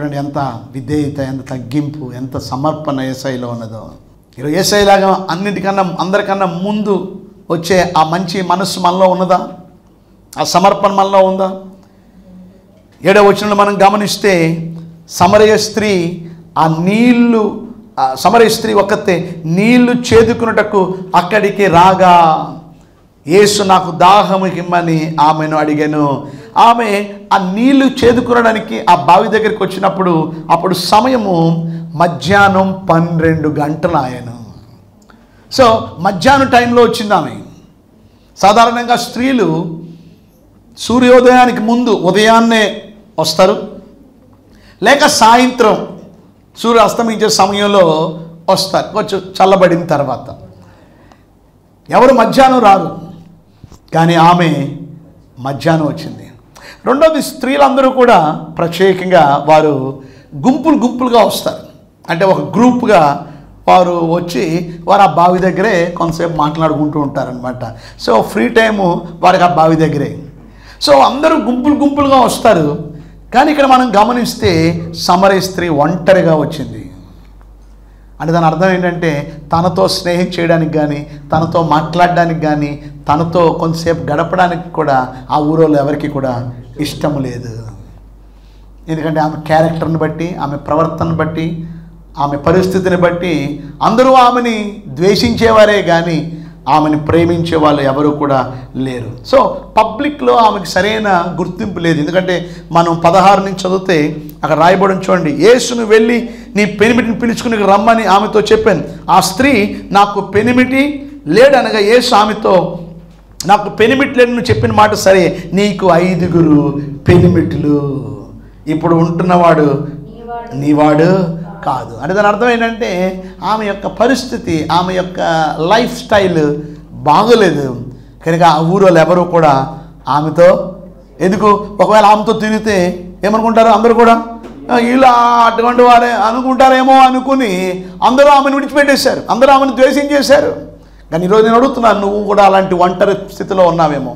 చూడండి ఎంత విధేయత, ఎంత తగ్గింపు, ఎంత సమర్పణ యేసయ్యలో ఉన్నదో. ఈరోజు యేసయ్యలాగా అన్నిటికన్నా అందరికన్నా ముందు వచ్చే ఆ మంచి మనస్సు మనలో ఉన్నదా? ఆ సమర్పణ మనలో ఉందా? 7వ వచనంలో మనం గమనిస్తే సమరయ స్త్రీ సమరయ స్త్రీ ఒక్కతే నీళ్లు చేదుకున్నటకు అక్కడికి రాగా యేసు నాకు దాహము ఇమ్మని ఆమెను అడిగాను. ఆమె ఆ నీళ్లు చేదుకునడానికి ఆ బావి దగ్గరికి వచ్చినప్పుడు అప్పుడు సమయము మధ్యాహ్నం 12 గంటలు ఆయను. సో మధ్యాహ్నం టైంలో వచ్చింది ఆమె. సాధారణంగా స్త్రీలు సూర్యోదయానికి ముందు ఉదయాన్నే వస్తారు, లేక సాయంత్రం సూర్యుడు అస్తమించే సమయంలో వస్తారు, కొంచెం చల్లబడిన తర్వాత. ఎవరు మధ్యాహ్నం రారు, కానీ ఆమె మధ్యాహ్నం వచ్చింది. రెండోది, స్త్రీలందరూ కూడా ప్రత్యేకంగా వారు గుంపులుగా వస్తారు. అంటే ఒక గ్రూప్గా వారు వచ్చి వారు ఆ బావి దగ్గరే కొంతసేపు మాట్లాడుకుంటూ ఉంటారనమాట. సో ఫ్రీ టైము వారికి ఆ బావి దగ్గరే. సో అందరూ గుంపులుగా వస్తారు. కానీ ఇక్కడ మనం గమనిస్తే సమరయ స్త్రీ ఒంటరిగా వచ్చింది. అంటే దాని అర్థం ఏంటంటే తనతో స్నేహం చేయడానికి కానీ, తనతో మాట్లాడడానికి కానీ, తనతో కొంతసేపు గడపడానికి కూడా ఆ ఊరోళ్ళు ఎవరికి కూడా ఇష్టం లేదు. ఎందుకంటే ఆమె క్యారెక్టర్ని బట్టి, ఆమె ప్రవర్తనను బట్టి, ఆమె పరిస్థితిని బట్టి అందరూ ఆమెని ద్వేషించేవారే కానీ ఆమెను ప్రేమించే వాళ్ళు ఎవరు కూడా లేరు. సో పబ్లిక్లో ఆమెకు సరైన గుర్తింపు లేదు. ఎందుకంటే మనం 16 నుంచి చదివితే అక్కడ రాయబడి చూడండి, యేసును వెళ్ళి నీ పెనిమిటిని పిలుచుకుని రమ్మని ఆమెతో చెప్పాను. ఆ స్త్రీ నాకు పెనిమిటి లేడనగా యేసు ఆమెతో నాకు పెనిమిటి లేడు నువ్వు చెప్పిన మాట సరే, నీకు 5 పెనిమిట్లు, ఇప్పుడు ఉంటున్నవాడు నీవాడు కాదు. అంటే దాని అర్థం ఏంటంటే ఆమె యొక్క పరిస్థితి, ఆమె యొక్క లైఫ్ స్టైల్ బాగోలేదు. కనుక ఆ ఊరోళ్ళు ఎవరు కూడా ఆమెతో ఎందుకు, ఒకవేళ ఆమెతో తిరిగితే ఏమనుకుంటారు అందరూ కూడా, ఇలా అటువంటి వారే అనుకుంటారేమో అనుకుని అందరూ ఆమెను విడిచిపెట్టేశారు, అందరూ ఆమెను ద్వేషించేశారు. కానీ ఈరోజు నేను అడుగుతున్నాను, నువ్వు కూడా అలాంటి ఒంటరి స్థితిలో ఉన్నావేమో,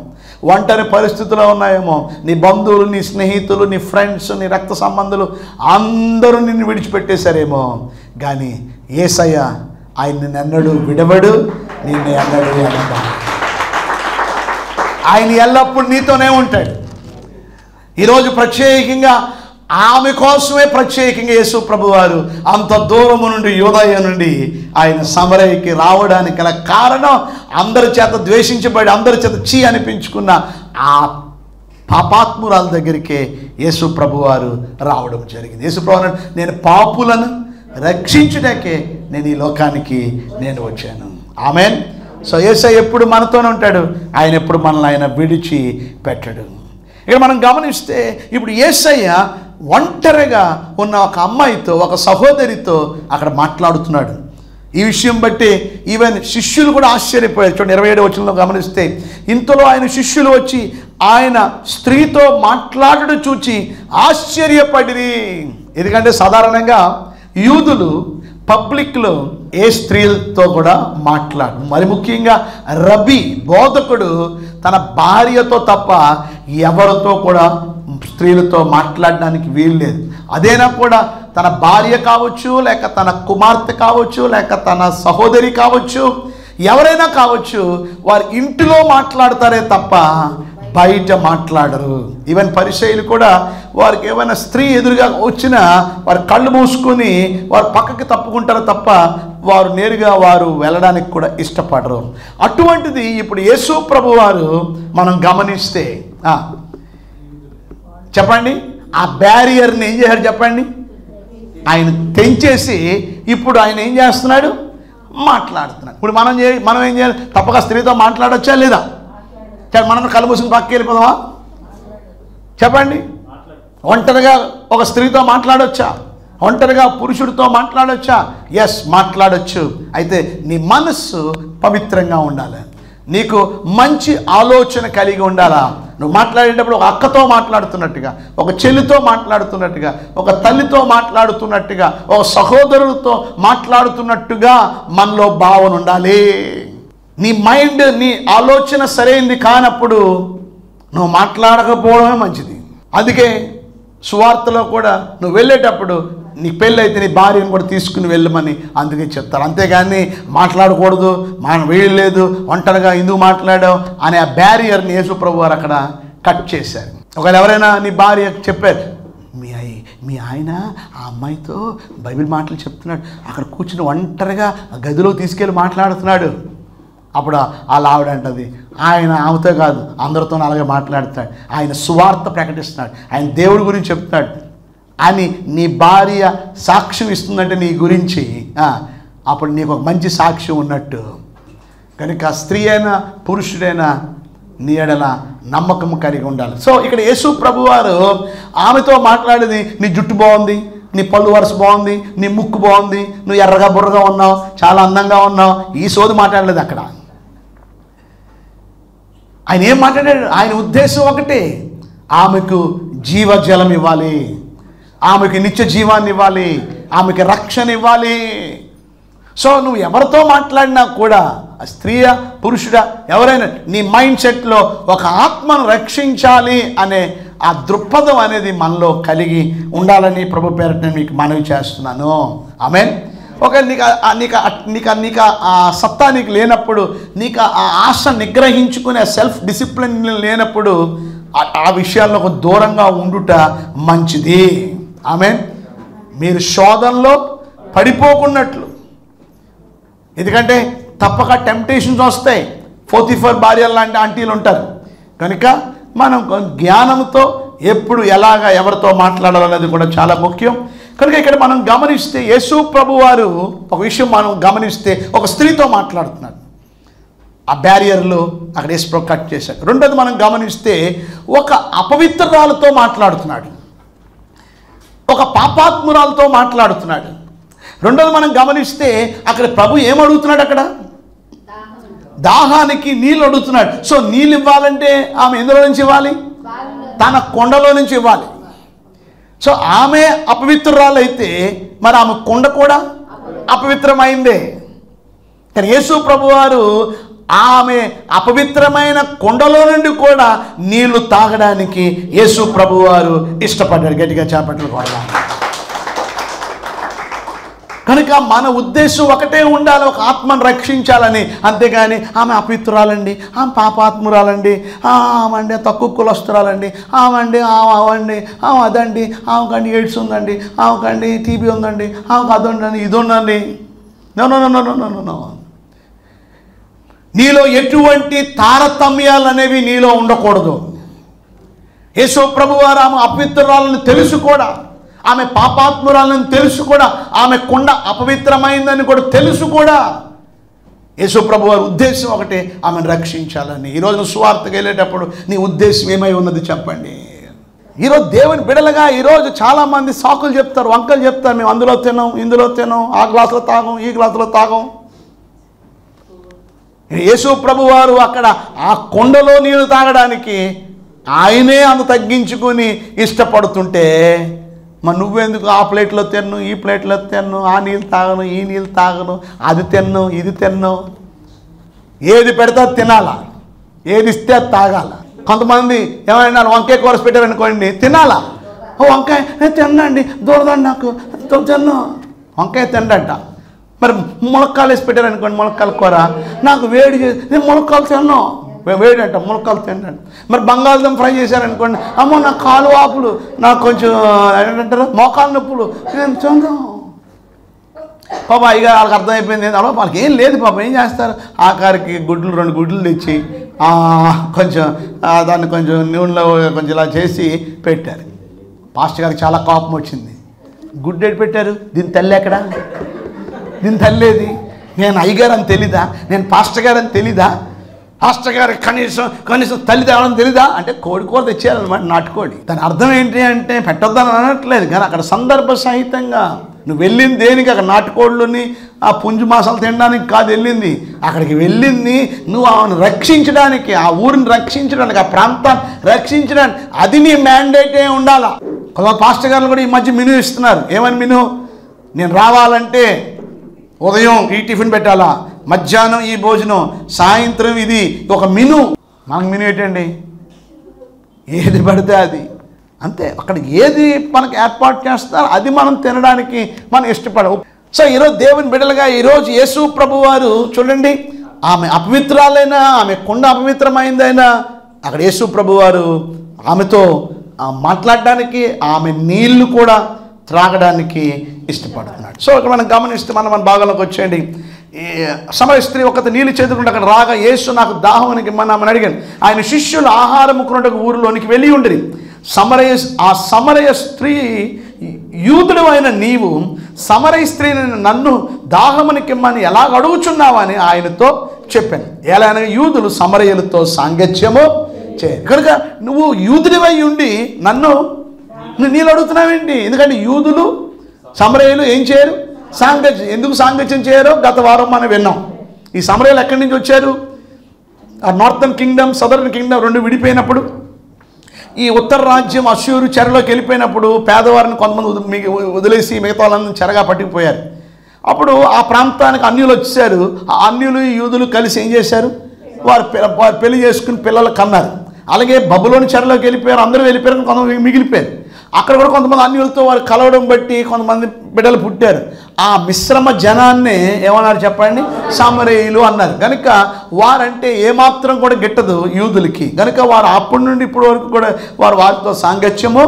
ఒంటరి పరిస్థితిలో ఉన్నాయేమో. నీ బంధువులు, నీ స్నేహితులు, నీ ఫ్రెండ్స్, నీ రక్త సంబంధులు అందరూ నిన్ను విడిచిపెట్టేశారేమో. కానీ యేసయ్య ఆయన నిన్నెన్నడూ విడవడు, నిన్ను ఎన్నడూ ఎడబాయడు. ఆయన ఎల్లప్పుడూ నీతోనే ఉంటాడు. ఈరోజు ప్రత్యేకంగా ఆమె కోసమే ప్రత్యేకంగా యేసు ప్రభువారు అంత దూరము నుండి యూదయ నుండి ఆయన సమరయకి రావడానికి గల కారణం అందరి చేత ద్వేషించబడి అందరి చేత చీ అనిపించుకున్న ఆ పాపాత్మురాల దగ్గరికే యేసు ప్రభువారు రావడం జరిగింది. యేసు ప్రభువారు నేను పాపులను రక్షించుటకే నేను ఈ లోకానికి నేను వచ్చాను. ఆమేన్. సో యేసయ్య ఎప్పుడు మనతోనే ఉంటాడు, ఆయన ఎప్పుడు మనల్ని ఆయన విడిచి పెట్టడు. ఇక్కడ మనం గమనిస్తే ఇప్పుడు యేసయ్య ఒంటరిగా ఉన్న ఒక అమ్మాయితో, ఒక సహోదరితో అక్కడ మాట్లాడుతున్నాడు. ఈ విషయం బట్టి ఈవెన్ శిష్యులు కూడా ఆశ్చర్యపోయారు. చూడండి 27వ వచనంలో గమనిస్తే, ఇంతలో ఆయన శిష్యులు వచ్చి ఆయన స్త్రీతో మాట్లాడుడు చూచి ఆశ్చర్యపడిరి. ఎందుకంటే సాధారణంగా యూదులు పబ్లిక్లో ఏ స్త్రీలతో కూడా మాట్లాడు, మరి ముఖ్యంగా రబీ బోధకుడు తన భార్యతో తప్ప ఎవరితో కూడా స్త్రీలతో మాట్లాడడానికి వీలు లేదు. అదేనా కూడా తన భార్య కావచ్చు, లేక తన కుమార్తె కావచ్చు, లేక తన సహోదరి కావచ్చు, ఎవరైనా కావచ్చు, వారి ఇంటిలో మాట్లాడతారే తప్ప బయట మాట్లాడరు. ఈవెన్ పరిసయ్యులు కూడా వారికి ఏమైనా స్త్రీ ఎదురుగా వచ్చినా వారు కళ్ళు మూసుకొని వారు పక్కకి తప్పుకుంటారు తప్ప వారు నేరుగా వారు వెళ్ళడానికి కూడా ఇష్టపడరు. అటువంటిది ఇప్పుడు యేసు ప్రభు వారు మనం గమనిస్తే చెప్పండి, ఆ బ్యారియర్ని ఏం చేశాడు చెప్పండి, ఆయన తెంచేసి ఇప్పుడు ఆయన ఏం చేస్తున్నాడు, మాట్లాడుతున్నాడు. ఇప్పుడు మనం ఏం చేయాలి, తప్పక స్త్రీతో మాట్లాడొచ్చా లేదా? మనం కళ్ళు మూసుకుని పక్కకి వెళ్ళిపోదామా చెప్పండి? ఒంటరిగా ఒక స్త్రీతో మాట్లాడొచ్చా? ఒంటరిగా పురుషుడితో మాట్లాడొచ్చా? ఎస్, మాట్లాడొచ్చు. అయితే నీ మనస్సు పవిత్రంగా ఉండాలి, నీకు మంచి ఆలోచన కలిగి ఉండాలా. నువ్వు మాట్లాడేటప్పుడు ఒక అక్కతో మాట్లాడుతున్నట్టుగా, ఒక చెల్లితో మాట్లాడుతున్నట్టుగా, ఒక తల్లితో మాట్లాడుతున్నట్టుగా, ఒక సహోదరుడితో మాట్లాడుతున్నట్టుగా మనలో భావన ఉండాలి. నీ మైండ్, నీ ఆలోచన సరైనది కానప్పుడు నువ్వు మాట్లాడకపోవడమే మంచిది. అందుకే సువార్తలో కూడా నువ్వు వెళ్ళేటప్పుడు నీ పెళ్ళి అయితే నీ భార్యను కూడా తీసుకుని వెళ్ళమని అందుకే చెప్తారు. అంతేగాని మాట్లాడకూడదు, మనం వీళ్ళలేదు, ఒంటరిగా ఎందుకు మాట్లాడావు అనే ఆ బ్యారియర్ని యేసు ప్రభు వారు అక్కడ కట్ చేశారు. ఒకవేళ ఎవరైనా నీ భార్య చెప్పారు, మీ ఆయన ఆ అమ్మాయితో బైబిల్ మాటలు చెప్తున్నాడు, అక్కడ కూర్చుని ఒంటరిగా గదిలో తీసుకెళ్ళి మాట్లాడుతున్నాడు, అప్పుడు వాళ్ళ ఆవిడ అంటది, ఆయన ఆమెతో కాదు అందరితో అలాగే మాట్లాడుతాడు, ఆయన సువార్త ప్రకటిస్తున్నాడు, ఆయన దేవుడి గురించి చెప్తున్నాడు అని నీ భార్య సాక్ష్యం ఇస్తుందంటే నీ గురించి, అప్పుడు నీకు ఒక మంచి సాక్ష్యం ఉన్నట్టు. కనుక స్త్రీ అయినా పురుషుడైనా నీ ఎడల నమ్మకం కలిగి ఉండాలి. సో ఇక్కడ యేసు ప్రభు వారు ఆమెతో మాట్లాడేది, నీ జుట్టు బాగుంది, నీ పళ్ళు వరుస బాగుంది, నీ ముక్కు బాగుంది, నువ్వు ఎర్రగా బుర్రగా ఉన్నావు, చాలా అందంగా ఉన్నావు, ఈ సోది మాట్లాడలేదు అక్కడ. ఆయన ఏం మాట్లాడాడు? ఆయన ఉద్దేశం ఒకటే, ఆమెకు జీవజలం ఇవ్వాలి, ఆమెకు నిత్య జీవాన్ని ఇవ్వాలి, ఆమెకి రక్షణ ఇవ్వాలి. సో నువ్వు ఎవరితో మాట్లాడినా కూడా, స్త్రీయా పురుషుడా ఎవరైనా, నీ మైండ్ సెట్లో ఒక ఆత్మను రక్షించాలి అనే ఆ దృక్పథం అనేది మనలో కలిగి ఉండాలని ప్రభు పేరట నేను మీకు మనవి చేస్తున్నాను. ఆమేన్. ఒకవేళ నీకు ఆ సత్తా నీకు లేనప్పుడు, నీకు ఆ ఆశ నిగ్రహించుకునే సెల్ఫ్ డిసిప్లిన్ లేనప్పుడు ఆ విషయాల్లో దూరంగా ఉండుట మంచిది. ఆమేన్. మీరు శోధనలో పడిపోకున్నట్లు, ఎందుకంటే తప్పక టెంప్టేషన్స్ వస్తాయి. 44 భార్యలు లాంటి ఆంటీలు ఉంటారు. కనుక మనం జ్ఞానంతో ఎప్పుడు ఎలాగా ఎవరితో మాట్లాడాలనేది కూడా చాలా ముఖ్యం. కనుక ఇక్కడ మనం గమనిస్తే యేసు ప్రభు వారు ఒక విషయం మనం గమనిస్తే ఒక స్త్రీతో మాట్లాడుతున్నాడు, ఆ బ్యారియర్లు అక్కడ యేసు ప్రభు కట్ చేశాడు. రెండోది మనం గమనిస్తే ఒక అపవిత్రాలతో మాట్లాడుతున్నాడు, ఒక పాపాత్మురాలతో మాట్లాడుతున్నాడు. రెండోది మనం గమనిస్తే అక్కడ ప్రభు ఏమడుగుతున్నాడు? అక్కడ దాహానికి నీళ్ళు అడుగుతున్నాడు. సో నీళ్ళు ఇవ్వాలంటే ఆమె ఎందులో నుంచి ఇవ్వాలి? తన కొండలో నుంచి ఇవ్వాలి. సో ఆమె అపవిత్రురాలైతే మరి ఆమె కొండ కూడా అపవిత్రమైందే. కానీ యేసు ప్రభు వారు ఆమె అపవిత్రమైన కొండలో నుండి కూడా నీళ్లు తాగడానికి యేసు ప్రభు వారు ఇష్టపడ్డాడు. గట్టిగా చేపట్టలు కూడా. కనుక మన ఉద్దేశం ఒకటే ఉండాలి, ఒక ఆత్మను రక్షించాలని. అంతేగాని ఆమె అపవిత్రురాలండి, ఆమె పాపాత్మురాలండి, ఆమండి తక్కువ కులస్తురాలండి, ఆమండి ఆవండి అదండి, ఆమెకండి ఎయిడ్స్ ఉందండి, ఆమెకండి టీబీ ఉందండి, ఆమెకు అదండి ఇది ఉందండి. No no no no no no. నీలో ఎటువంటి తారతమ్యాలు అనేవి నీలో ఉండకూడదు. యేసు ప్రభు వారు ఆమె అపవిత్రురాలను తెలుసు కూడా, ఆమె పాపాత్మురాలను తెలుసు కూడా, ఆమె కొండ అపవిత్రమైందని కూడా తెలుసు కూడా. యేసు ప్రభు వారి ఉద్దేశం ఒకటే, ఆమెను రక్షించాలని. ఈరోజు సువార్తకు వెళ్ళేటప్పుడు నీ ఉద్దేశం ఏమై ఉన్నది చెప్పండి. ఈరోజు దేవుని బిడలుగా ఈరోజు చాలామంది సాకులు చెప్తారు, వంకలు చెప్తారు. మేము అందులో తినాం, ఇందులో తినాం, ఆ గ్లాసులో తాగం, ఈ గ్లాసులో తాగం. యేసు ప్రభు వారు అక్కడ ఆ కొండలో నీళ్ళు తాగడానికి ఆయనే అంత తగ్గించుకొని ఇష్టపడుతుంటే, మరి నువ్వెందుకు ఆ ప్లేట్లో తిన్ను, ఈ ప్లేట్లో తిన్ను, ఆ నీళ్ళు తాగను, ఈ నీళ్ళు తాగను, అది తిన్ను, ఇది తిన్ను. ఏది పెడితే తినాలా, ఏది ఇస్తే అది తాగాల. కొంతమంది ఏమైనా వంకాయ కూర పెట్టారనుకోండి, తినాలా. ఓ వంకాయ నేను తిన్నండి, దూరదండి నాకు తిన్ను, వంకాయ తిండంట. మరి ములక్కాలు వేసి పెట్టారనుకోండి, ములక్కాల కూర, నాకు వేడి చేసి నేను ములక్కాలు తిన్నాను, వేడి అంట, ములక్కాలు తింటాను. మరి బంగాళదుంప ఫ్రై చేశారనుకోండి, అమ్మో నా కాలు వాపులు, నాకు కొంచెం ఏంటంటారు మోకాలు నొప్పులు, నేను తిందాం. పాప ఇక వాళ్ళకి అర్థమైపోయింది, అలా వాళ్ళకి ఏం లేదు పాప, ఏం చేస్తారు? ఆఖరికి గుడ్లు 2 గుడ్లు తెచ్చి కొంచెం దాన్ని కొంచెం నూనెలో కొంచెం ఇలా చేసి పెట్టారు. పాస్టర్ గారికి చాలా కోపం వచ్చింది. గుడ్డు ఎటు పెట్టారు? దీని తల్లి ఎక్కడ? దీని తల్లేది? నేను అయ్యగారు అని తెలీదా? నేను పాస్టర్ గారు అని తెలీదా? పాస్టర్ గారికి కనీసం తల్లి తేవడం తెలీదా? అంటే కోడి కూర తెచ్చేయాలన్నమాట, నాటుకోడి. దాని అర్థం ఏంటి అంటే పెట్టొద్దని అనట్లేదు, కానీ అక్కడ సందర్భ సహితంగా నువ్వు వెళ్ళింది దేనికి? అక్కడ నాటుకోళ్ళని ఆ పుంజు మాసాలు తినడానికి కాదు వెళ్ళింది, అక్కడికి వెళ్ళింది నువ్వు ఆమెను రక్షించడానికి, ఆ ఊరిని రక్షించడానికి, ఆ ప్రాంతాన్ని రక్షించడానికి. అది నీ మ్యాండేటే ఉండాలా. కొంతమంది పాస్టర్ గారు కూడా ఈ మధ్య మెనూ ఇస్తున్నారు. ఏమని మెనూ? నేను రావాలంటే ఉదయం ఈ టిఫిన్ పెట్టాలా, మధ్యాహ్నం ఈ భోజనం, సాయంత్రం ఇది, ఒక మెనూ. మనకు మెనూ ఏంటండి? ఏది పడితే అది. అంతే. అక్కడ ఏది మనకు ఏర్పాటు చేస్తారో అది మనం తినడానికి మనం ఇష్టపడవు. సో ఈరోజు దేవుని బిడ్డలుగా ఈరోజు యేసు ప్రభు వారు చూడండి, ఆమె అపవిత్రాలైనా, ఆమె కుండ అపవిత్రమైందైనా అక్కడ యేసు ప్రభు వారు ఆమెతో మాట్లాడడానికి, ఆమె నీళ్లు కూడా త్రాగడానికి ఇష్టపడుతున్నాడు. సో ఇక్కడ మనం గమనిస్తే మన భాగంలోకి వచ్చేయండి. ఈ సమరయ స్త్రీ ఒకటి నీళ్ళు చేతుకుంటే అక్కడ రాగా, యేసు నాకు దాహం అని మనం అడిగాను. ఆయన శిష్యులు ఆహారం కొనుటకు ఊరిలోనికి వెళ్ళి ఉండిరి. సమరయ స్త్రీ, యూదుడు అయిన నీవు సమరయ స్త్రీని నన్ను దాహమునికిమ్మని ఎలా అడుగుచున్నావని ఆయనతో చెప్పాను. ఎలా అనగా యూదులు సమరయులతో సాంగత్యము చేయరు కనుక నువ్వు యూదుడివై ఉండి నన్ను నీళ్ళు అడుగుతున్నావేంటి? ఎందుకంటే యూదులు సమరయులు ఏం చేయరు? సాంగత్యం. ఎందుకు సాంగత్యం చేయరో గత వారం మనం విన్నాం. ఈ సమరయులు ఎక్కడి నుంచి వచ్చారు? ఆ నార్థన్ కింగ్డమ్, సదర్న్ కింగ్డమ్ రెండు విడిపోయినప్పుడు, ఈ ఉత్తర రాజ్యం అశ్షూరు చెరలోకి వెళ్ళిపోయినప్పుడు పేదవారిని కొంతమంది వదిలేసి మిగతా వాళ్ళని చెరగా పట్టుకుపోయారు. అప్పుడు ఆ ప్రాంతానికి అన్యులు వచ్చారు. ఆ అన్యులు యూదులు కలిసి ఏం చేశారు? వారు పెళ్లి చేసుకుని పిల్లలు కన్నారు. అలాగే బబులోని చెరలోకి వెళ్ళిపోయారు, అందరూ వెళ్ళిపోయారు, కొంతమంది మిగిలిపోయారు. అక్కడ కూడా కొంతమంది అన్యులతో వారు కలవడం బట్టి కొంతమంది బిడ్డలు పుట్టారు. ఆ మిశ్రమ జనాన్నే ఏమన్నారు చెప్పండి? సమరయులు అన్నారు. కనుక వారంటే ఏమాత్రం కూడా గిట్టదు యూదులకి. కనుక వారు అప్పటి నుండి ఇప్పటి వరకు కూడా వారితో సాంగత్యము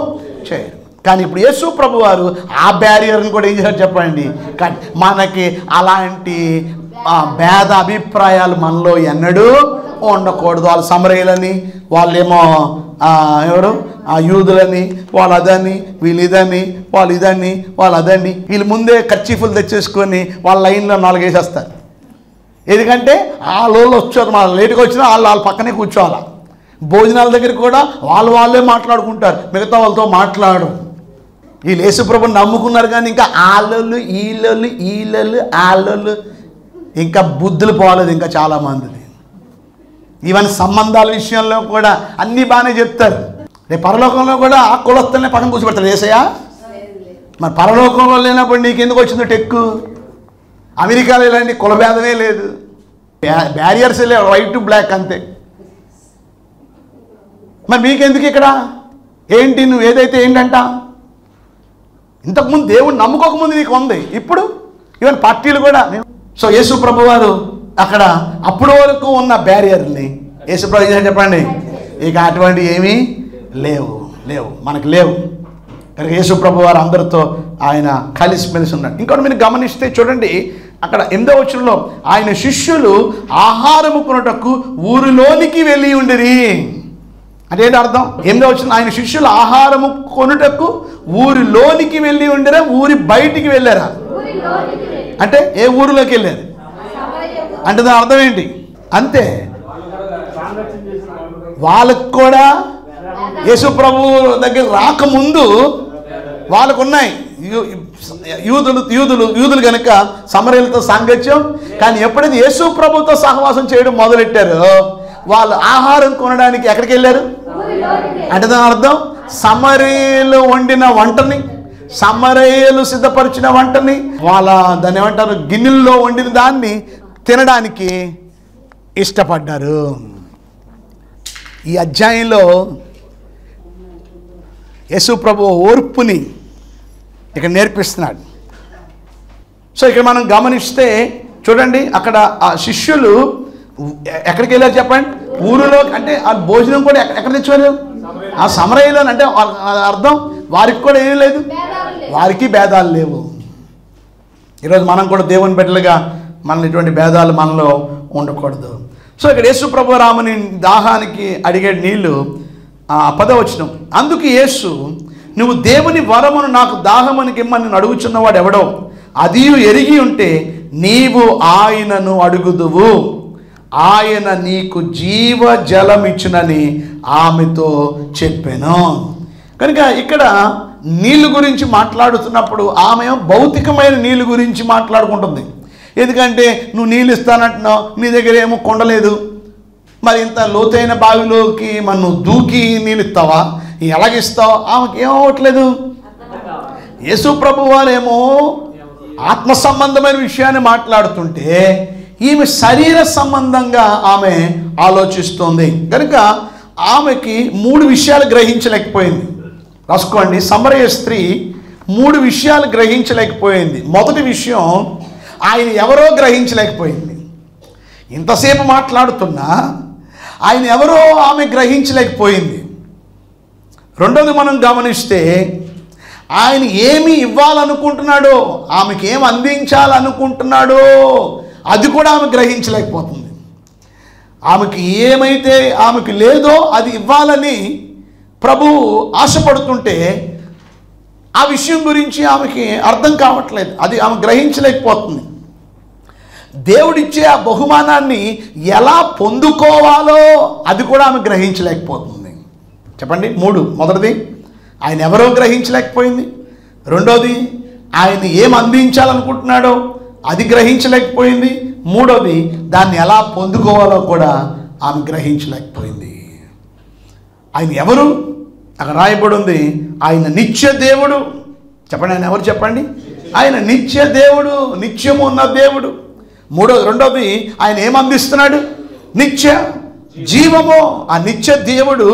చేయరు. కానీ ఇప్పుడు యేసు ప్రభు వారు ఆ బ్యారియర్ని కూడా ఏం చేశారు చెప్పండి? కానీ మనకి అలాంటి భేద అభిప్రాయాలు మనలో ఎన్నడూ ఉండకూడదు. వాళ్ళు సమరయులని, వాళ్ళేమో ఎవరు యూదులని, వాళ్ళు అదని, వీళ్ళు ఇదని, వాళ్ళు ఇదని, వాళ్ళు అదని, వీళ్ళు ముందే కర్చీఫులు తెచ్చేసుకొని వాళ్ళ లైన్లో 4 వేసేస్తారు. ఎందుకంటే వాళ్ళు వచ్చారు, మన లేటుగా వచ్చినా వాళ్ళు పక్కనే కూర్చోవాలి. భోజనాల దగ్గర కూడా వాళ్ళే మాట్లాడుకుంటారు, మిగతా వాళ్ళతో మాట్లాడు. వీళ్ళు యేసుప్రభుని నమ్ముకున్నారు కానీ ఇంకా ఆళ్ళు వీళ్ళు ఇంకా బుద్ధులు పోలేదు ఇంకా చాలామందిది. ఈవెన్ సంబంధాల విషయంలో కూడా అన్నీ బాగానే చెప్తారు. రేపు పరలోకంలో కూడా ఆ కులస్తులనే పక్కన కూర్చోబెడతారు. యేసయ్య మరి పరలోకంలో లేనప్పుడు నీకు ఎందుకు వచ్చిందో టెక్కు? అమెరికాలో ఇలాంటి కులభేదమే లేదు, బ్యారియర్స్ లేవు, వైట్ టు బ్లాక్ అంతే. మరి మీకెందుకు ఇక్కడ? ఏంటి నువ్వు ఏదైతే ఏంటంట? ఇంతకుముందు దేవుడు నమ్ముకోకముందు నీకు ఉంది, ఇప్పుడు ఈవెన్ పార్టీలు కూడా. సో యేసు ప్రభు వారు అక్కడ అప్పటి వరకు ఉన్న బ్యారియర్ని యేసు ప్రభు ఏం చెప్పండి? ఇక అటువంటి ఏమీ లేవు మనకు లేవు. కనుక యేసు ప్రభు వారు అందరితో ఆయన కలిసిమెలిసి ఉన్నాడు. ఇంకోటి మీరు గమనిస్తే చూడండి, అక్కడ 8వ వచనంలో ఆయన శిష్యులు ఆహారము కొనుటకు ఊరిలోనికి వెళ్ళి ఉండిరి. అంటే ఏంటి అర్థం? 8వ వచనం ఆయన శిష్యులు ఆహారము కొనుటకు ఊరిలోనికి వెళ్ళి ఉండిరా, ఊరి బయటికి వెళ్ళారా? అంటే ఏ ఊరిలోకి వెళ్ళారు అంటే దాని అర్థం ఏంటి? అంతే, వాళ్ళకు కూడా యేసు ప్రభు దగ్గర రాకముందు వాళ్ళకు ఉన్నాయి యూదులు కనుక సమరయులతో సాంగత్యం. కానీ ఎప్పుడైతే యేసు ప్రభుతో సహవాసం చేయడం మొదలెట్టారో వాళ్ళు ఆహారం కొనడానికి ఎక్కడికి వెళ్ళారు అంటే దాని అర్థం సమరయులు వండిన వంటని, సమరయులు సిద్ధపరిచిన వంటని, దాన్ని ఏమంటారు, గిన్నెల్లో వండిన దాన్ని తినడానికి ఇష్టపడ్డారు. ఈ అధ్యాయంలో యేసు ప్రభు ఓర్పుని ఇక్కడ నేర్పిస్తున్నాడు. సో ఇక్కడ మనం గమనిస్తే చూడండి, అక్కడ ఆ శిష్యులు ఎక్కడికి వెళ్ళారు చెప్పండి? ఊరిలో. అంటే ఆ భోజనం కూడా ఎక్కడ తెచ్చారు? ఆ సమరయులు. అంటే అర్థం వారికి కూడా ఏమీ లేదు, వారికి భేదాలు లేవు. ఈరోజు మనం కూడా దేవుని బిడ్డలుగా మన ఇటువంటి భేదాలు మనలో ఉండకూడదు. సో ఇక్కడ యేసు ప్రభు రాముని దాహానికి అడిగే నీళ్లు 10వ వచనం. అందుకు యేసు, నువ్వు దేవుని వరమును నాకు దాహమునికి ఇమ్మని అడుగుచున్నవాడు ఎవడో అది ఎరిగి ఉంటే నీవు ఆయనను అడుగుదువు, ఆయన నీకు జీవ జలం ఇచ్చునని ఆమెతో చెప్పాను. కనుక ఇక్కడ నీళ్ళు గురించి మాట్లాడుతున్నప్పుడు ఆమె భౌతికమైన నీళ్ళు గురించి మాట్లాడుకుంటుంది. ఎందుకంటే నువ్వు నీళ్ళు ఇస్తానంటున్నావు, నీ దగ్గర ఏమో కొండలేదు, మరి ఇంత లోతైన బావిలోకి మరి నువ్వు దూకి నీళ్ళు ఇస్తావా? ఎలాగిస్తావు? ఆమెకి ఏమవ్వట్లేదు. యేసు ప్రభు వారేమో ఆత్మ సంబంధమైన విషయాన్ని మాట్లాడుతుంటే ఈమె శరీర సంబంధంగా ఆమె ఆలోచిస్తుంది. కనుక ఆమెకి 3 విషయాలు గ్రహించలేకపోయింది. రాసుకోండి. సమరయ స్త్రీ 3 విషయాలు గ్రహించలేకపోయింది. మొదటి విషయం, ఆయన ఎవరో గ్రహించలేకపోయింది. ఇంతసేపు మాట్లాడుతున్నా ఆయన ఎవరో ఆమె గ్రహించలేకపోయింది. రెండోది మనం గమనిస్తే, ఆయన ఏమి ఇవ్వాలనుకుంటున్నాడో, ఆమెకి ఏమి అందించాలనుకుంటున్నాడో అది కూడా ఆమె గ్రహించలేకపోతుంది. ఆమెకి ఏమైతే ఆమెకి లేదో అది ఇవ్వాలని ప్రభువు ఆశపడుతుంటే ఆ విషయం గురించి ఆమెకి అర్థం కావట్లేదు, అది ఆమె గ్రహించలేకపోతుంది. దేవుడిచ్చే ఆ బహుమానాన్ని ఎలా పొందుకోవాలో అది కూడా ఆమె గ్రహించలేకపోతుంది. చెప్పండి. 3, మొదటిది ఆయన ఎవరో గ్రహించలేకపోయింది. రెండోది ఆయన ఏం అందించాలనుకుంటున్నాడో అది గ్రహించలేకపోయింది. మూడోది దాన్ని ఎలా పొందుకోవాలో కూడా ఆమె గ్రహించలేకపోయింది. ఆయన ఎవరు? అక్కడ రాయబడి ఉంది, ఆయన నిత్య దేవుడు. చెప్పండి, ఆయన ఎవరు చెప్పండి? ఆయన నిత్య దేవుడు, నిత్యము ఉన్న దేవుడు. రెండోది ఆయన ఏమందిస్తున్నాడు? నిత్య జీవము. ఆ నిత్య దేవుడు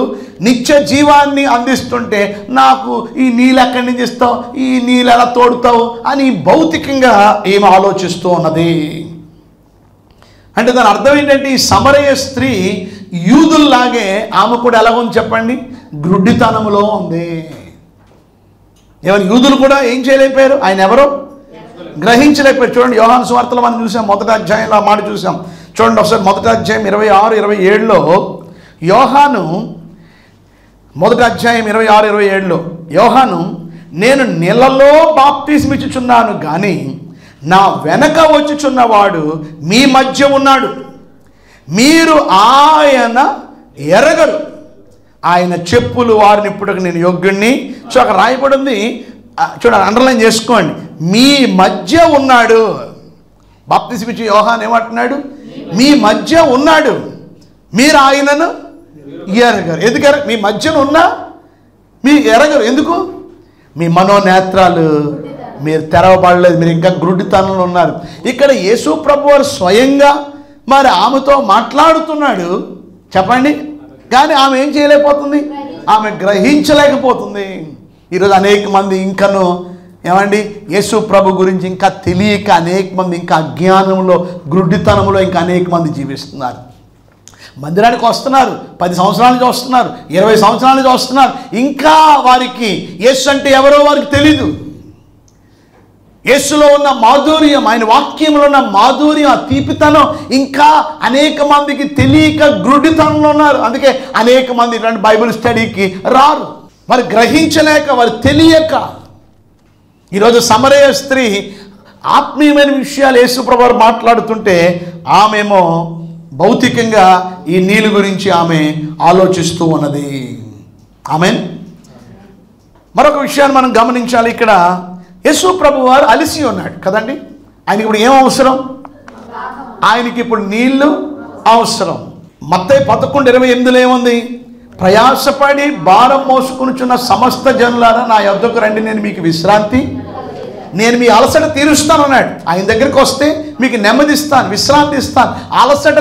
నిత్య జీవాన్ని అందిస్తుంటే నాకు ఈ నీళ్ళు ఎక్కడి నుంచి ఇస్తావు, ఈ నీళ్ళు ఎలా తోడుతావు అని భౌతికంగా ఏమి ఆలోచిస్తూ ఉన్నది. అంటే దాని అర్థం ఏంటంటే, ఈ సమరయ స్త్రీ యూదుల్లాగే ఆమె కూడా ఎలా ఉంది చెప్పండి? గ్రుడ్డితనములో ఉంది. యూదులు కూడా ఏం చేయలేకపోయారు, ఆయన ఎవరో గ్రహించలేకపోయారు. చూడండి, యోహాను సువార్తలో మనం చూసాం, మొదటి అధ్యాయంలో ఆ మాట చూసాం. చూడండి ఒకసారి, మొదటి అధ్యాయం 26-27లో యోహాను, మొదటి అధ్యాయం 26-27లో యోహాను, నేను నీళ్ళలో బాప్తిస్మం ఇచ్చుచున్నాను కానీ నా వెనక వచ్చుచున్నవాడు మీ మధ్య ఉన్నాడు, మీరు ఆయన ఎరగరు, ఆయన చెప్పులు వారిని ఇప్పుడుకు నేను యోగ్యుణ్ణి. సో అక్కడ రాయబడి ఉంది, చూడండి, అండర్లైన్ చేసుకోండి, మీ మధ్య ఉన్నాడు. బాప్తిస్మం ఇచ్చే యోహాను ఏమంటున్నాడు? మీ మధ్య ఉన్నాడు, మీరు ఆయనను ఎరగరు. ఎందుకు మీ మధ్యన ఉన్నా మీరు ఎరగరు? ఎందుకు? మీ మనోనేత్రాలు మీరు తెరవబడలేదు, మీరు ఇంకా గ్రుడ్డితనంలో ఉన్నారు. ఇక్కడ యేసు ప్రభు వారు స్వయంగా మరి ఆమెతో మాట్లాడుతున్నాడు, చెప్పండి, కానీ ఆమె ఏం చేయలేకపోతుంది, ఆమె గ్రహించలేకపోతుంది. ఈరోజు అనేక మంది ఇంకను ఏమండి యేసు ప్రభు గురించి ఇంకా తెలియక అనేక మంది ఇంకా అజ్ఞానంలో, గ్రుడ్డితనంలో ఇంకా అనేక మంది జీవిస్తున్నారు. మందిరానికి వస్తున్నారు, 10 సంవత్సరాల నుంచి వస్తున్నారు, 20 సంవత్సరాల నుంచి వస్తున్నారు, ఇంకా వారికి యేసు అంటే ఎవరో వారికి తెలీదు. యేసులో ఉన్న మాధుర్యం, ఆయన వాక్యంలో ఉన్న మాధుర్యం, ఆ తీపితనం ఇంకా అనేక మందికి తెలియక గ్రుడ్డితనంలో ఉన్నారు. అందుకే అనేక మంది ఇలాంటి బైబిల్ స్టడీకి రారు, మరి గ్రహించలేక, వారు తెలియక. ఈరోజు సమరయ స్త్రీ ఆత్మీయమైన విషయాలు యేసు ప్రభువు మాట్లాడుతుంటే ఆమెమో భౌతికంగా ఈ నీళ్ళు గురించి ఆమె ఆలోచిస్తూ ఉన్నది. ఆమేన్. మరొక విషయాన్ని మనం గమనించాలి. ఇక్కడ యేసు ప్రభు వారు అలిసి ఉన్నాడు కదండి. ఆయనకి ఇప్పుడు ఏం అవసరం? ఆయనకి ఇప్పుడు నీళ్లు అవసరం. మత్తయి 11:28 ఏముంది? ప్రయాసపడి భారం మోసుకొనుచున్న సమస్త జనులారా నా యొద్దకు రండి, నేను మీకు విశ్రాంతి, నేను మీ అలసట తీరుస్తాను అన్నాడు. ఆయన దగ్గరికి వస్తే మీకు నెమ్మదిస్తాను, విశ్రాంతి ఇస్తాను, అలసట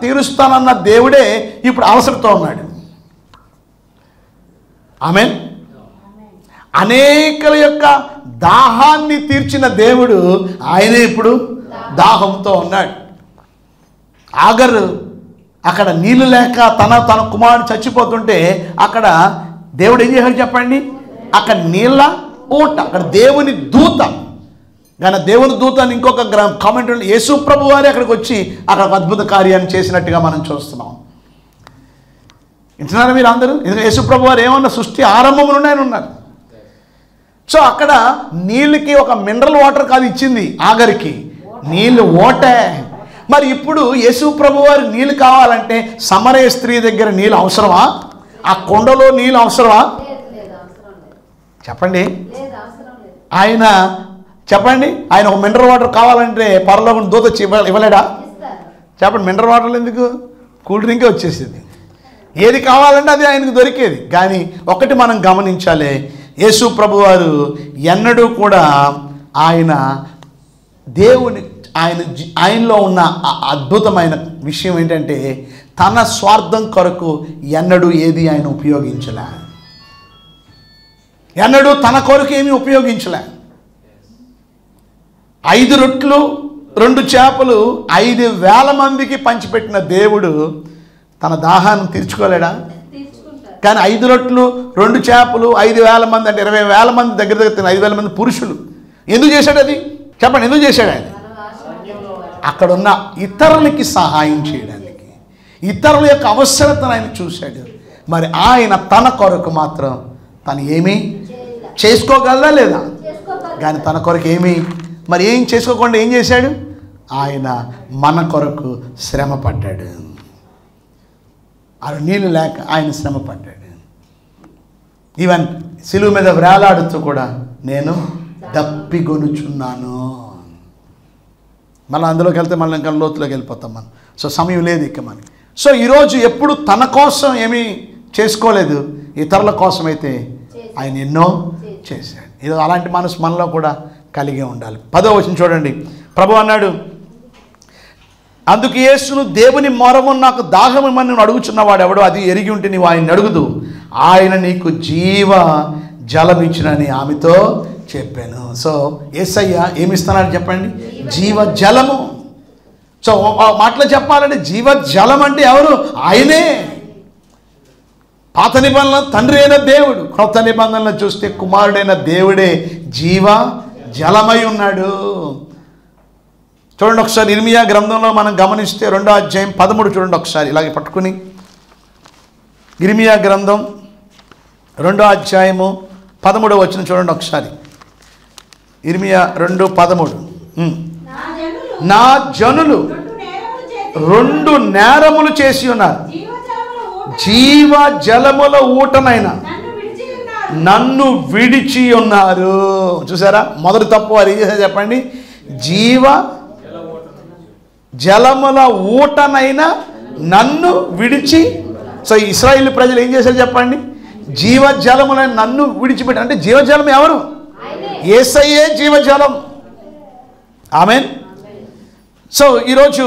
తీరుస్తానన్న దేవుడే ఇప్పుడు అలసటతో ఉన్నాడు. ఆమేన్. అనేకల యొక్క దాహాన్ని తీర్చిన దేవుడు ఆయనే ఇప్పుడు దాహంతో ఉన్నాడు. ఆగరు అక్కడ నీళ్లు లేక తన కుమారుడు చచ్చిపోతుంటే అక్కడ దేవుడు ఏం చేశాడు చెప్పండి? అక్కడ నీళ్ళ ఊట, అక్కడ దేవుని దూత. కానీ దేవుని దూత అని ఇంకొక కామెంట్, యేసు ప్రభు వారే అక్కడికి వచ్చి అక్కడ అద్భుత కార్యాన్ని చేసినట్టుగా మనం చూస్తున్నాం. వింటున్నారా మీరు అందరూ? ఎందుకంటే యేసు ప్రభు వారు ఏమన్నా సృష్టి ఆరంభంలోనే ఉన్నారు. సో అక్కడ నీళ్ళకి ఒక మినరల్ వాటర్ కాదు ఇచ్చింది, ఆగరికి నీళ్ళు ఓటే. మరి ఇప్పుడు యేసు ప్రభు వారి నీళ్ళు కావాలంటే సమరయ స్త్రీ దగ్గర నీళ్ళు అవసరమా? ఆ కొండలో నీళ్ళు అవసరమా? చెప్పండి. ఆయన చెప్పండి, ఆయన ఒక మినరల్ వాటర్ కావాలంటే పరలోకం దూత ఇవ్వలేడా? చెప్పండి. మినరల్ వాటర్లు ఎందుకు? కూల్ డ్రింకే వచ్చేసింది. ఏది కావాలంటే అది ఆయనకు దొరికేది. కానీ ఒకటి మనం గమనించాలి, యేసు ప్రభు వారు ఎన్నడూ కూడా ఆయన దేవుని ఆయనలో ఉన్న అద్భుతమైన విషయం ఏంటంటే తన స్వార్థం కొరకు ఎన్నడూ ఏది ఆయన ఉపయోగించలే. ఎన్నడూ తన కొరకు ఏమీ ఉపయోగించలే. 5 రొట్లు 2 చేపలు 5,000 మందికి పంచిపెట్టిన దేవుడు తన దాహాన్ని తీర్చుకోలేడా? కానీ 5 రొట్లు 2 చేపలు 5,000 మంది అంటే 20,000 మంది దగ్గర 5,000 మంది పురుషులు ఎందుకు చేశాడు? అది చెప్పండి, ఎందుకు చేశాడు ఆయన? అక్కడున్న ఇతరులకి సహాయం చేయడానికి, ఇతరుల యొక్క అవసరతను ఆయన చూశాడు. మరి ఆయన తన కొరకు మాత్రం తను ఏమీ చేసుకోగలదా? లేదా? కానీ తన కొరకు మరి ఏం చేసుకోకుండా ఏం చేశాడు? ఆయన మన కొరకు శ్రమ పడ్డాడు. అది నీళ్ళు లేక ఆయన శ్రమ పడ్డాడు. ఈవెన్ సిలువ మీద వేలాడుతూ కూడా నేను దప్పిగొనుచున్నాను. మళ్ళీ అందులోకి వెళ్తే మళ్ళీ ఇంకా లోతులోకి వెళ్ళిపోతాం మనం. సో సమయం లేదు ఇక మనకి. సో ఈరోజు ఎప్పుడు తన కోసం ఏమీ చేసుకోలేదు, ఇతరుల కోసం అయితే ఆయన ఎన్నో చేశాడు. ఇది అలాంటి మనసు మనలో కూడా కలిగి ఉండాలి. 10వ వచనం చూడండి. ప్రభు అన్నాడు, అందుకు యేసును, దేవుని మొరము నాకు దాహమని నువ్వు అడుగుచున్నవాడు ఎవడో అది ఎరిగి ఉంటే నీవు ఆయన అడుగుదు, ఆయన నీకు జీవ జలం ఇచ్చినని ఆమెతో చెప్పాను. సో యేసయ్య ఏమిస్తున్నాడు చెప్పండి? జీవ జలము. సో మాటలో చెప్పాలంటే జీవ జలం అంటే ఎవరు? ఆయనే. పాత నిబంధనలో తండ్రి అయిన దేవుడు, కొత్త నిబంధనలో చూస్తే కుమారుడైన దేవుడే జీవ జలమై ఉన్నాడు. చూడండి ఒకసారి ఇర్మియా గ్రంథంలో మనం గమనిస్తే 2వ అధ్యాయం 13 చూడండి ఒకసారి ఇలాగే పట్టుకుని. ఇర్మియా గ్రంథం 2వ అధ్యాయము 13వ వచనం చూడండి ఒకసారి. ఇర్మియా 2:13. నా జనులు 2 నేరములు చేసి ఉన్నారు, జీవ జలముల ఊటనైనా నన్ను విడిచి ఉన్నారు. చూసారా, మొదటి తప్పు వారు ఏం చేశారు చెప్పండి? జీవ జలముల ఊటనైనా నన్ను విడిచి. సో ఇశ్రాయేలు ప్రజలు ఏం చేశారు చెప్పండి? జీవజలములను నన్ను విడిచిపెట్టారు. అంటే జీవజలం ఎవరు? యేసయ్యే జీవజలం. ఆమేన్. సో ఈరోజు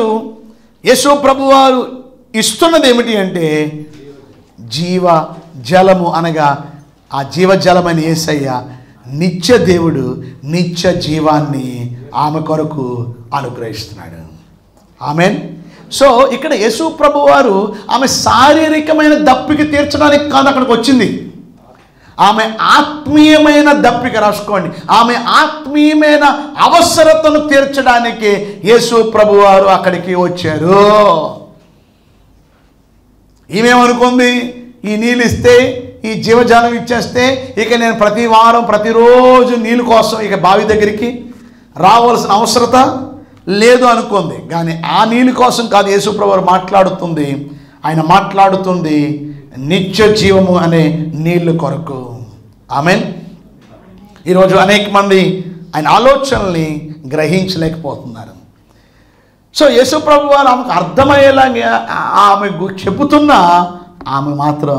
యేసు ప్రభువారు ఇస్తున్నది ఏమిటి అంటే జీవ జలము, అనగా ఆ జీవజలమని యేసయ్య నిత్య దేవుడు నిత్య జీవాన్ని ఆమె కొరకు అనుగ్రహిస్తున్నాడు. ఆమేన్. సో ఇక్కడ యేసు ప్రభువారు ఆమె శారీరకమైన దప్పిక తీర్చడానికి కాదు అక్కడికి వచ్చింది, ఆమె ఆత్మీయమైన దప్పిక, రాసుకోండి, ఆమె ఆత్మీయమైన అవసరతను తీర్చడానికి యేసు ప్రభువారు అక్కడికి వచ్చారు. ఈమెమనుకుంది, ఈ నీళ్ళు ఇస్తే, ఈ జీవజాలం ఇచ్చేస్తే ఇక నేను ప్రతి వారం ప్రతిరోజు నీళ్ళు కోసం ఇక బావి దగ్గరికి రావాల్సిన అవసరత లేదు అనుకుంది. కానీ ఆ నీళ్ళ కోసం కాదు యేసు ప్రభువారు మాట్లాడుతుంది. ఆయన మాట్లాడుతుంది నిత్య జీవము అనే నీళ్ళు కొరకు. ఆమేన్. ఈరోజు అనేక మంది ఆయన ఆలోచనల్ని గ్రహించలేకపోతున్నారు. సో యేసు ప్రభువారు ఆమెకు అర్థమయ్యేలాగా ఆమె చెబుతున్నా ఆమె మాత్రం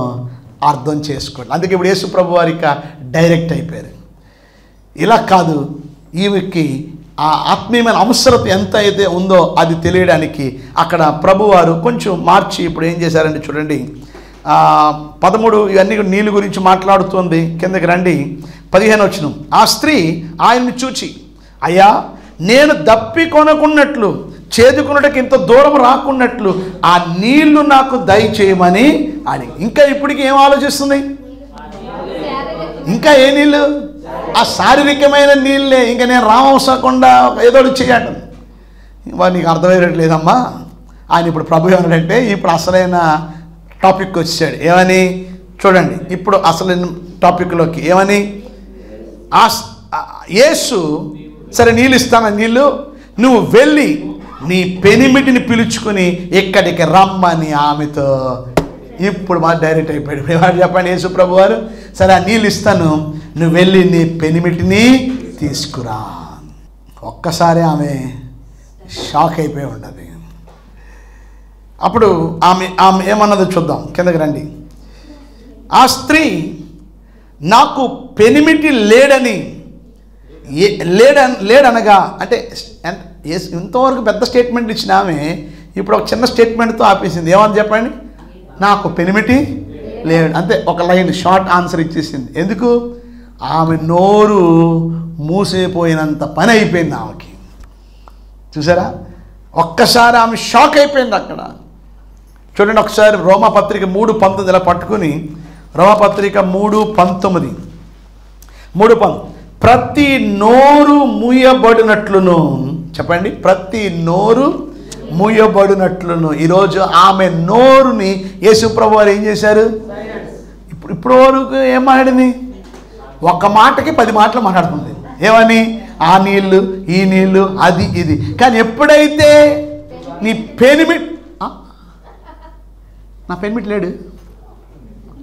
అర్థం చేసుకోండి. అందుకే ఇప్పుడు యేసు ప్రభువారికి డైరెక్ట్ అయిపోయారు. ఇలా కాదు, ఈమెకి ఆ ఆత్మీయమైన అవసరత ఎంత అయితే ఉందో అది తెలియడానికి అక్కడ ప్రభువారు కొంచెం మార్చి ఇప్పుడు ఏం చేశారంటే చూడండి, 13 ఇవన్నీ నీళ్ళు గురించి మాట్లాడుతుంది. కిందకి రండి, 15 వచనం. ఆ స్త్రీ ఆయన్ని చూచి, అయ్యా నేను దప్పి కొనకున్నట్లు చేదుకున్నట్టుకి ఇంత దూరం రాకున్నట్లు ఆ నీళ్లు నాకు దయచేయమని అని. ఇంకా ఇప్పటికి ఏం ఆలోచిస్తుంది? ఇంకా ఏ నీళ్ళు? ఆ శారీరకమైన నీళ్ళే. ఇంకా నేను రామవసరకుండా ఏదో చేయాలి. వాడు నీకు అర్థమయ్యేట్లేదమ్మా. ఆయన ఇప్పుడు ప్రభు ఏమన్నాడంటే ఇప్పుడు అసలైన టాపిక్ వచ్చాడు. ఏమని చూడండి, ఇప్పుడు అసలైన టాపిక్లోకి ఏమని, యేసు సరే నీళ్ళు ఇస్తాను, నీళ్ళు నువ్వు వెళ్ళి నీ పెనిమిటిని పిలుచుకుని ఇక్కడికి రమ్మని ఆమెతో. ఇప్పుడు మా డైరెక్ట్ అయిపోయాడు. ఏమని చెప్పండి యేసు ప్రభు వారు, సరే ఆ నీళ్ళు ఇస్తాను, నువ్వు వెళ్ళి నీ పెనిమిటిని తీసుకురా. ఒక్కసారి ఆమె షాక్ అయిపోయి ఉండదు. అప్పుడు ఆమె ఏమన్నదో చూద్దాం, కిందకి రండి. ఆ స్త్రీ నాకు పెనిమిటి లేడనగా అంటే ఇంతవరకు పెద్ద స్టేట్మెంట్ ఇచ్చిన ఆమె ఇప్పుడు ఒక చిన్న స్టేట్మెంట్తో ఆపేసింది. ఏమని చెప్పండి? నాకు పెనిమిటి లేడు. అంతే, ఒక లైన్ షార్ట్ ఆన్సర్ ఇచ్చేసింది. ఎందుకు? ఆమె నోరు మూసిపోయినంత పని అయిపోయింది ఆమెకి. చూసారా, ఒక్కసారి ఆమె షాక్ అయిపోయింది అక్కడ. చూడండి ఒకసారి రోమాపత్రిక 3:19 ఇలా పట్టుకుని, రోమాపత్రిక 3:19 ప్రతి నోరు మూయబడినట్లును, చెప్పండి, ప్రతి నోరు మూయబడినట్లును. ఈరోజు ఆమె నోరుని యేసుప్రభు వారు ఏం చేశారు? ఇప్పుడు వరకు ఏం మాట్లాడింది? ఒక్క మాటకి 10 మాటలు మాట్లాడుతుంది. ఏమని? ఆ నీళ్ళు, ఈ నీళ్ళు, అది ఇది. కానీ ఎప్పుడైతే నీ పెనిమిట్, నా పెనిమిట్ లేడు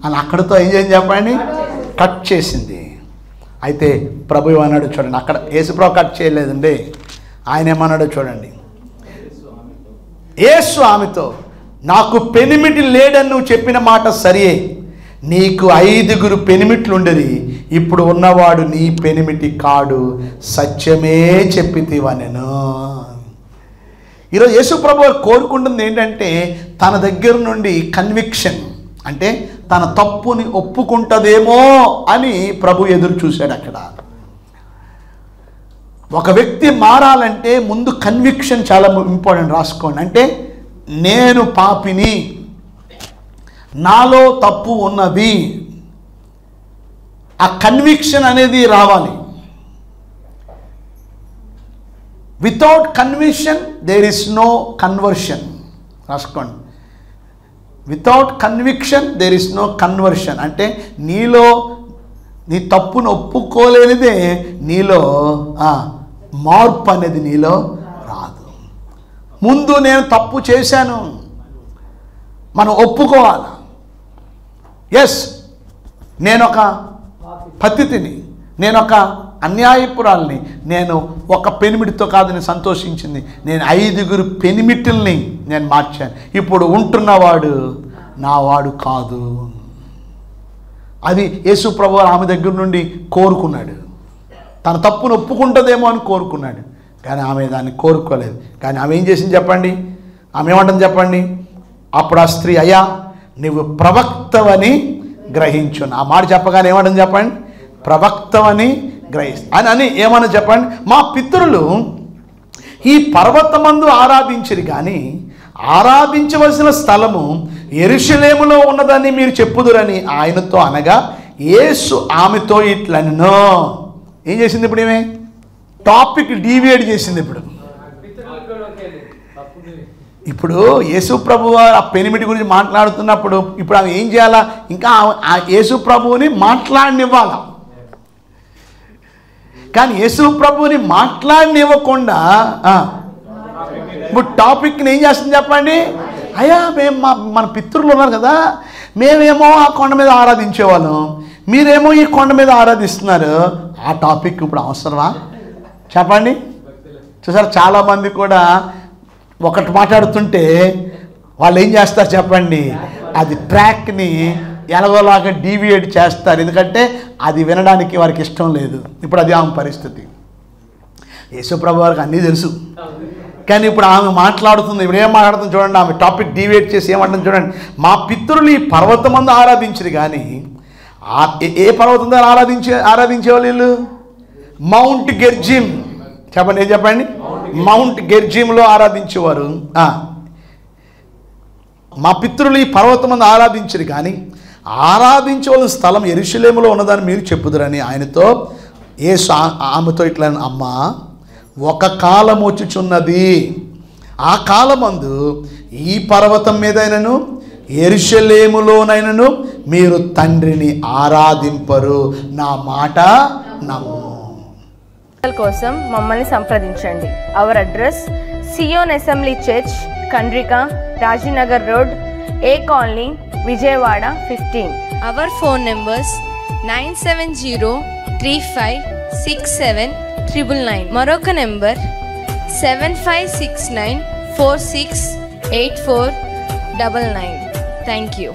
అని అక్కడితో ఏం చేయండి చెప్పండి, కట్ చేసింది. అయితే ప్రభు ఏమన్నాడు చూడండి, అక్కడ యేసుప్రభు కట్ చేయలేదండి, ఆయన ఏమన్నాడో చూడండి. యేసు ఆమెతో, నాకు పెనిమిటి లేడని నువ్వు చెప్పిన మాట సరియే, నీకు 5 పెనిమిట్లు ఉండేది, ఇప్పుడు ఉన్నవాడు నీ పెనిమిటి కాడు, సత్యమే చెప్పితివనెను. ఈరోజు యేసు ప్రభు కోరుకుంటుంది ఏంటంటే తన దగ్గర నుండి కన్విక్షన్, అంటే తన తప్పుని ఒప్పుకుంటుందేమో అని ప్రభు ఎదురు చూశాడు. అక్కడ ఒక వ్యక్తి మారాలంటే ముందు కన్విక్షన్ చాలా ఇంపార్టెంట్, రాసుకోండి. అంటే నేను పాపిని, నాలో తప్పు ఉన్నది, ఆ కన్విక్షన్ అనేది రావాలి. Without conviction there is no conversion. రాసుకోండి, without conviction there is no conversion. అంటే నీలో నీ తప్పును ఒప్పుకోలేనిదే నీలో మార్పు అనేది నీలో రాదు. ముందు నేను తప్పు చేశాను మనం ఒప్పుకోవాలి. ఎస్, నేను ఒక పతితిని, నేను ఒక అన్యాయపురాల్ని, నేను ఒక పెనిమిటితో కాదు నేను సంతోషించింది, నేను 5 పెనిమిటిల్ని నేను మార్చాను, ఇప్పుడు ఉంటున్నవాడు నా వాడు కాదు. అది యేసు ప్రభువు ఆమె దగ్గర నుండి కోరుకున్నాడు. తన తప్పును ఒప్పుకుంటుందేమో అని కోరుకున్నాడు, కానీ ఆమె దాన్ని కోరుకోలేదు. కానీ ఆమె ఏం చేసింది చెప్పండి? ఆమె ఏమంటుంది చెప్పండి? అప్పుడు ఆ స్త్రీ, అయ్యా నువ్వు ప్రవక్తవని గ్రహించు. ఆ మాట చెప్పగానే ఏమంటుంది చెప్పండి? ప్రవక్తవని అని ఏమన్నా చెప్పండి? మా పితరులు ఈ పర్వతమందు ఆరాధించిరి, కానీ ఆరాధించవలసిన స్థలము యెరూషలేములో ఉన్నదని మీరు చెప్పుదురని ఆయనతో అనగా, యేసు ఆమెతో ఇట్లనెను. ఏం చేసింది ఇప్పుడు? ఏమే టాపిక్ డీవియేట్ చేసింది. ఇప్పుడు యేసు ప్రభు ఆ పెనిమిటి గురించి మాట్లాడుతున్నప్పుడు ఇప్పుడు ఆమె ఏం చేయాలా? ఇంకా ఆ యేసు ప్రభువుని మాట్లాడనివ్వాలా. కానీ యేసు ప్రభువుని మాట్లాడనివ్వకుండా ఇప్పుడు టాపిక్ని ఏం చేస్తుంది చెప్పండి? అయ్యా మేము మన పితృలు ఉన్నారు కదా, మేమేమో ఆ కొండ మీద ఆరాధించేవాళ్ళం, మీరేమో ఈ కొండ మీద ఆరాధిస్తున్నారు. ఆ టాపిక్ ఇప్పుడు అవసరమా చెప్పండి? చూసారు, చాలామంది కూడా ఒకటి మాట్లాడుతుంటే వాళ్ళు ఏం చేస్తారు చెప్పండి? అది ట్రాక్ని ఎలాగోలాగా డీవియేట్ చేస్తారు, ఎందుకంటే అది వినడానికి వారికి ఇష్టం లేదు. ఇప్పుడు అది ఆమె పరిస్థితి. యేసుప్రభు వారికి అన్నీ తెలుసు, కానీ ఇప్పుడు ఆమె మాట్లాడుతుంది. ఇప్పుడు ఏం మాట్లాడుతుంది చూడండి, ఆమె టాపిక్ డీవియేట్ చేసి ఏమంటుంది చూడండి. మా పితరులు ఈ పర్వతమందు ఆరాధించరు, కానీ ఏ పర్వతం ద్వారా ఆరాధించేవాళ్ళు వీళ్ళు? మౌంట్ గెర్జిమ్. చెప్పండి, ఏం చెప్పండి? మౌంట్ గెర్జిమ్లో ఆరాధించేవారు. మా పితరులు ఈ పర్వతమందు ఆరాధించరు, కానీ ఆరాధించవలసిన స్థలం యెరూషలేములో ఉన్నదని మీరు చెప్పుదురని ఆయనతో యేసు ఆమెతో ఇట్లా, అమ్మా ఒక కాలం వచ్చుచున్నది, ఆ కాలమందు ఈ పర్వతం మీదైనను యెరూషలేములోనైనను మీరు తండ్రిని ఆరాధింపరు, నా మాట నమ్ము. కోసం మమ్మల్ని సంప్రదించండి. Our address Zion assembly church, Kandrika, Rajinagar road, A colony, Vijayawada 15. Our phone numbers 970356799. మరొక నెంబర్ 7569468499. Thank you.